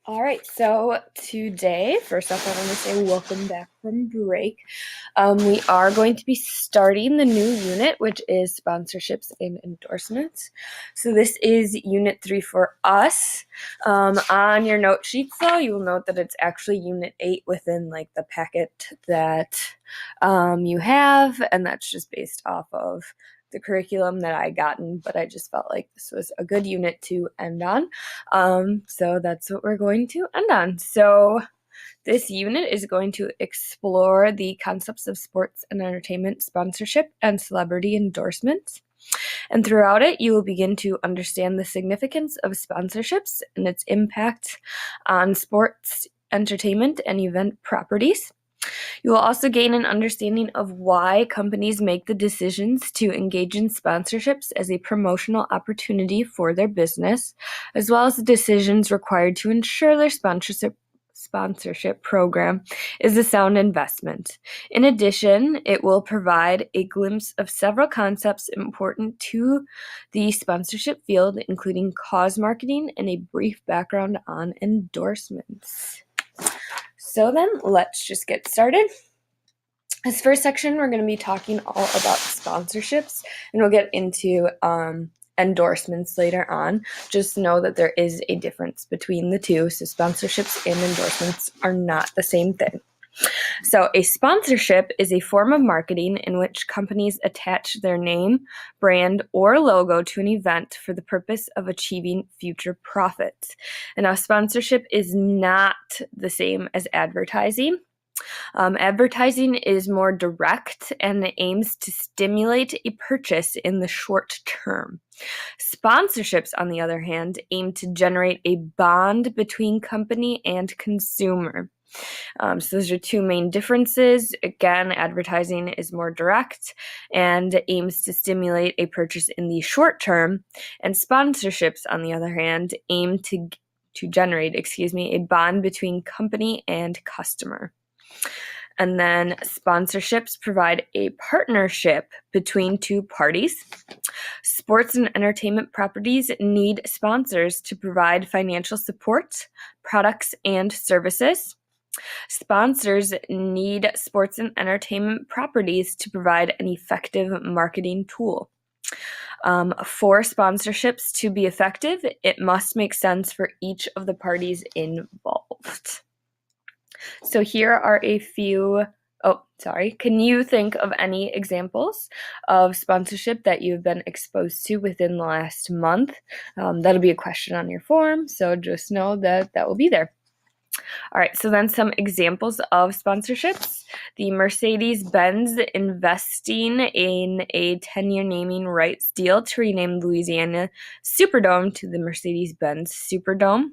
All right, so today, first off, I want to say welcome back from break. We are going to be starting the new unit, which is sponsorships and endorsements. So this is unit 3 for us. On your note sheets, though, you will note that it's actually unit 8 within like the packet that you have, and that's just based off of the curriculum that I gotten, but I just felt like this was a good unit to end on. So that's what we're going to end on. So this unit is going to explore the concepts of sports and entertainment sponsorship and celebrity endorsements. And throughout it, you will begin to understand the significance of sponsorships and its impact on sports, entertainment, and event properties. You will also gain an understanding of why companies make the decisions to engage in sponsorships as a promotional opportunity for their business, as well as the decisions required to ensure their sponsorship program is a sound investment. In addition, it will provide a glimpse of several concepts important to the sponsorship field, including cause marketing and a brief background on endorsements. So then, let's just get started. This first section, we're going to be talking all about sponsorships, and we'll get into endorsements later on. Just know that there is a difference between the two, so sponsorships and endorsements are not the same thing. So a sponsorship is a form of marketing in which companies attach their name, brand, or logo to an event for the purpose of achieving future profits. And now sponsorship is not the same as advertising. Advertising is more direct and aims to stimulate a purchase in the short term. Sponsorships, on the other hand, aim to generate a bond between company and consumer. So those are two main differences. Again, advertising is more direct and aims to stimulate a purchase in the short term, and sponsorships, on the other hand, aim to generate, a bond between company and customer. And then sponsorships provide a partnership between two parties. Sports and entertainment properties need sponsors to provide financial support, products, and services. Sponsors need sports and entertainment properties to provide an effective marketing tool. For sponsorships to be effective, it must make sense for each of the parties involved. So here are a few. Can you think of any examples of sponsorship that you've been exposed to within the last month? That'll be a question on your form, so just know that that will be there. All right, so then some examples of sponsorships. The Mercedes-Benz investing in a 10-year naming rights deal to rename Louisiana Superdome to the Mercedes-Benz Superdome.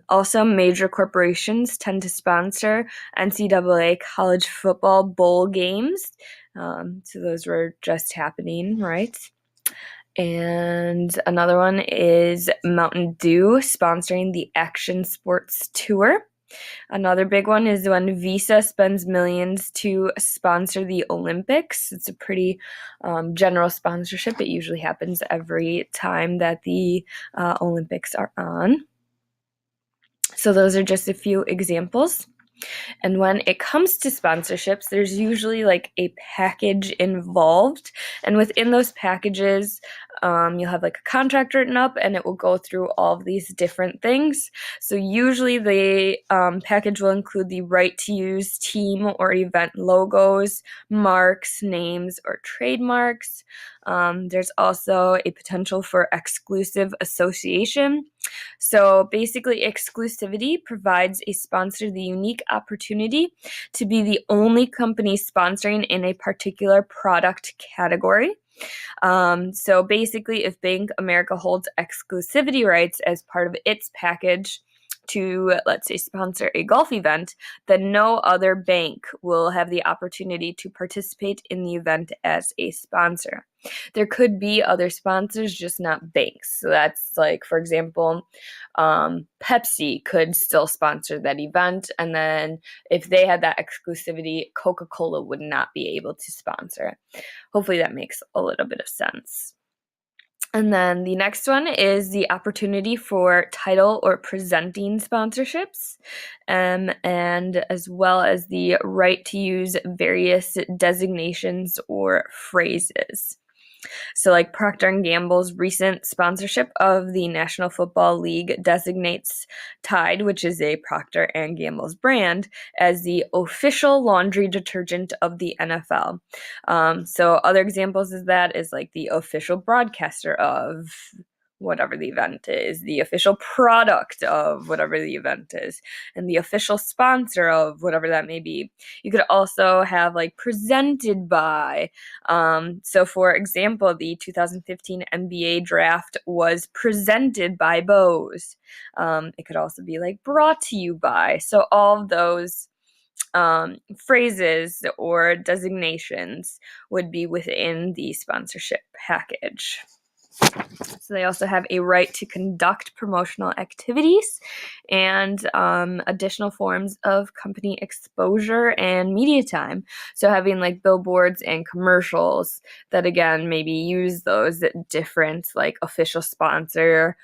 Also, major corporations tend to sponsor NCAA college football bowl games. So those were just happening, right? And another one is Mountain Dew sponsoring the Action Sports Tour. Another big one is when Visa spends millions to sponsor the Olympics. It's a pretty general sponsorship. It usually happens every time that the Olympics are on. So those are just a few examples. And when it comes to sponsorships, there's usually like a package involved. And within those packages, you'll have like a contract written up and it will go through all of these different things. So usually the package will include the right to use team or event logos, marks, names, or trademarks. There's also a potential for exclusive association. So basically, exclusivity provides a sponsor the unique opportunity to be the only company sponsoring in a particular product category. So basically, if Bank America holds exclusivity rights as part of its package to, let's say, sponsor a golf event, then no other bank will have the opportunity to participate in the event as a sponsor. There could be other sponsors, just not banks. So that's like, for example, Pepsi could still sponsor that event. And then if they had that exclusivity, Coca-Cola would not be able to sponsor it. Hopefully that makes a little bit of sense. And then the next one is the opportunity for title or presenting sponsorships, and as well as the right to use various designations or phrases. So, like Procter & Gamble's recent sponsorship of the National Football League designates Tide, which is a Procter & Gamble's brand, as the official laundry detergent of the NFL. So other examples of that is like the official broadcaster of whatever the event is, the official product of whatever the event is, and the official sponsor of whatever that may be. You could also have like presented by. So for example, the 2015 NBA draft was presented by Bose. It could also be like brought to you by. So all of those phrases or designations would be within the sponsorship package. So they also have a right to conduct promotional activities and additional forms of company exposure and media time. So having like billboards and commercials that again maybe use those different like official sponsor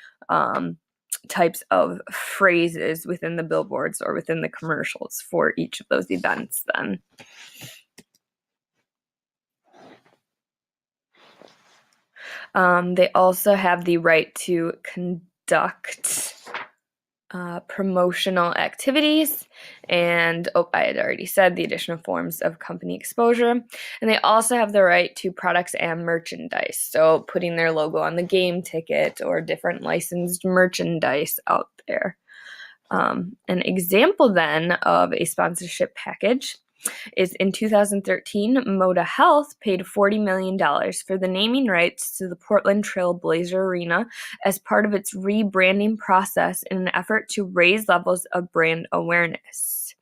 types of phrases within the billboards or within the commercials for each of those events then. They also have the right to conduct promotional activities, and I had already said the additional forms of company exposure. And they also have the right to products and merchandise, so putting their logo on the game ticket or different licensed merchandise out there. An example then of a sponsorship package is in 2013, Moda Health paid $40 million for the naming rights to the Portland Trail Blazer Arena as part of its rebranding process in an effort to raise levels of brand awareness.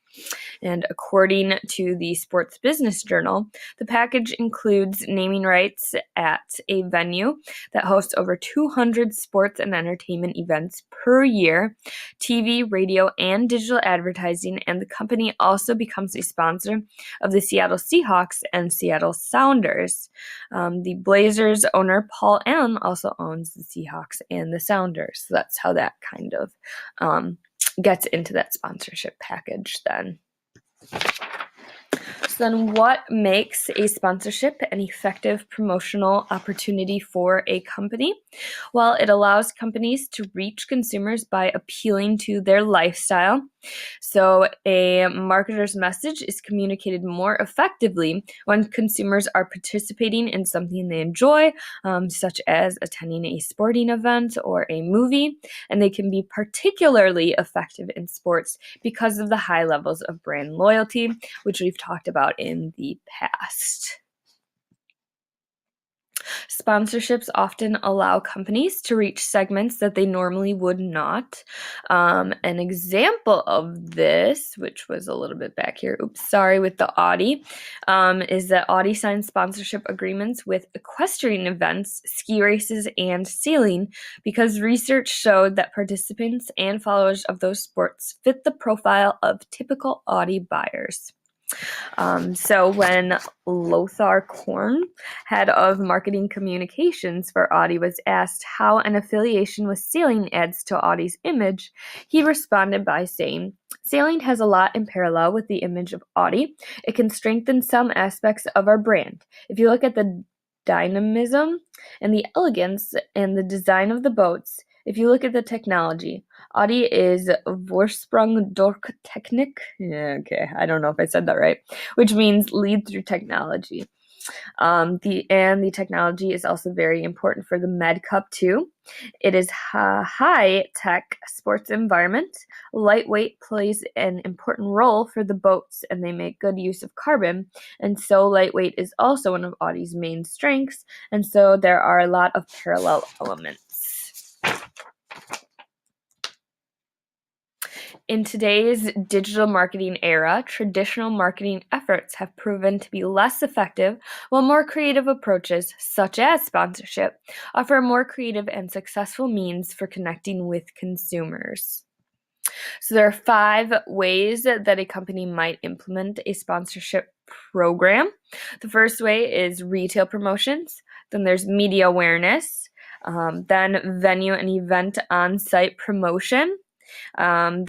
And according to the Sports Business Journal, the package includes naming rights at a venue that hosts over 200 sports and entertainment events per year, TV, radio, and digital advertising, and the company also becomes a sponsor of the Seattle Seahawks and Seattle Sounders. The Blazers owner, Paul Allen, also owns the Seahawks and the Sounders. So that's how that kind of gets into that sponsorship package then. So then what makes a sponsorship an effective promotional opportunity for a company? Well, it allows companies to reach consumers by appealing to their lifestyle. So a marketer's message is communicated more effectively when consumers are participating in something they enjoy, such as attending a sporting event or a movie, and they can be particularly effective in sports because of the high levels of brand loyalty, which we've talked about in the past. Sponsorships often allow companies to reach segments that they normally would not. An example of this, which was a little bit back here, with the Audi, is that Audi signed sponsorship agreements with equestrian events, ski races, and sailing because research showed that participants and followers of those sports fit the profile of typical Audi buyers. So when Lothar Korn, head of marketing communications for Audi, was asked how an affiliation with sailing adds to Audi's image, he responded by saying, "Sailing has a lot in parallel with the image of Audi. It can strengthen some aspects of our brand. If you look at the dynamism and the elegance and the design of the boats, if you look at the technology, Audi is Vorsprung durch Technik." Yeah, okay, I don't know if I said that right, which means lead through technology. The technology is also very important for the Med Cup too. It is a high-tech sports environment. Lightweight plays an important role for the boats, and they make good use of carbon. And so lightweight is also one of Audi's main strengths, and so there are a lot of parallel elements. In today's digital marketing era, traditional marketing efforts have proven to be less effective, while more creative approaches, such as sponsorship, offer more creative and successful means for connecting with consumers. So there are 5 ways that a company might implement a sponsorship program. The first way is retail promotions. Then there's media awareness. Then venue and event on-site promotion.